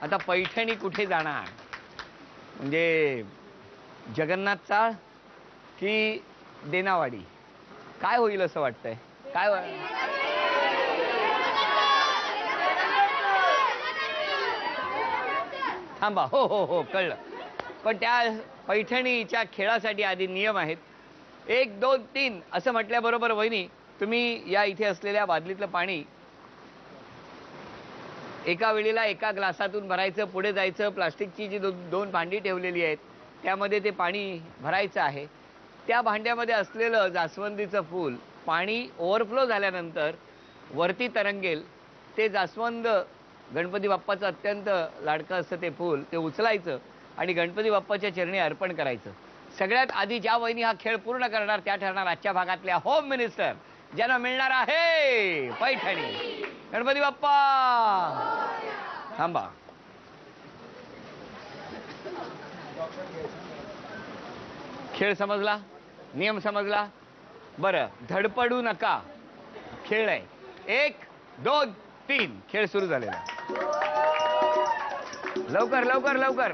आता पैठणी कुठे जाणार? म्हणजे जगन्नाथ चाळ की देनावाडी? काय होईल असं वाटतंय? काय थांबा, हो हो हो कळलं. पण त्या पैठणीच्या खेळासाठी आधी नियम आहेत. 1 2 3 असं म्हटल्याबरोबर वहिनी तुम्ही या इथे असलेल्या बादलीतलं पाणी एका वेळेला एका ग्लासातून भरायचं, पुढे जायचं. प्लास्टिकची जी दोन भांडी ठेवलेली आहेत त्यामध्ये ते पाणी भरायचं आहे. त्या भांड्यामध्ये असलेलं जास्वंदीचं फूल पाणी ओव्हरफ्लो झाल्यानंतर वरती तरंगेल. ते जास्वंद गणपती बाप्पाचं अत्यंत लाडकं असतं ते फूल, ते उचलायचं आणि गणपती बाप्पाच्या चरणी अर्पण करायचं. सगळ्यात आधी ज्या वहिनी हा खेळ पूर्ण करणार त्या ठरणार आजच्या भागातल्या होम मिनिस्टर, ज्यांना मिळणार आहे पैठणी. गणपती बाप्पा थांबा. खेळ समजला? नियम समजला? बरं, धडपडू नका. खेळ आहे. 1 2 3 खेळ सुरू झालेला. लवकर लवकर लवकर.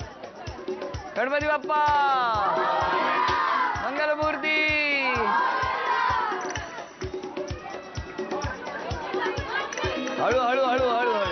गणपती बाप्पा मंगलमूर्ती. हळू हळू हळू हळू हळू.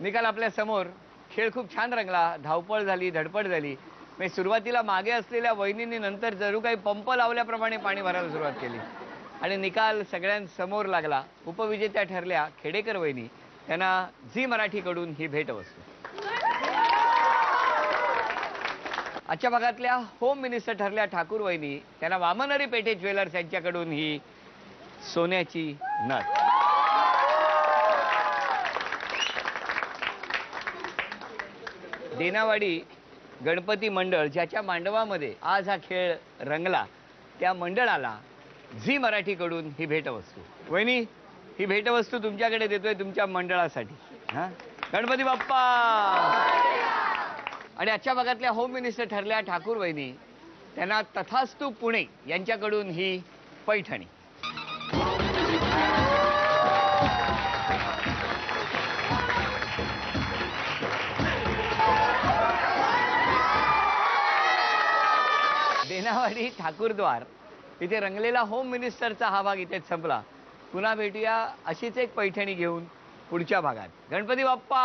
निकाल आपल्या समोर. खेळ खूप छान रंगला. धावपळ झाली, धडपड झाली. मी सुरुवातीला मागे असलेल्या वहिनींनी नंतर जरूर काही पंप लावल्याप्रमाणे पाणी भरायला सुरुवात केली आणि निकाल सगळ्यांसमोर लागला. उपविजेत्या ठरल्या खेडेकर वहिनी. त्यांना झी मराठीकडून ही भेटवस्तू. आजच्या भागातल्या होम मिनिस्टर ठरल्या ठाकूर वहिनी. त्यांना वामनरी पेठे ज्वेलर्स यांच्याकडून ही सोन्याची नथ. देनावाडी गणपती मंडळ ज्याच्या मांडवामध्ये आज हा खेळ रंगला त्या मंडळाला झी मराठीकडून ही भेटवस्तू. वहिनी, ही भेटवस्तू तुमच्याकडे देतोय तुमच्या मंडळासाठी. हा, गणपती बाप्पा. आणि आजच्या भागातल्या होम मिनिस्टर ठरल्या ठाकूर वहिनी. त्यांना तथास्तू पुणे यांच्याकडून ही पैठणी. देनावाडी ठाकूरद्वार इथे रंगलेला होम मिनिस्टरचा हा भाग इथेच संपला. पुन्हा भेटूया अशीच एक पैठणी घेऊन पुढच्या भागात. गणपती बाप्पा.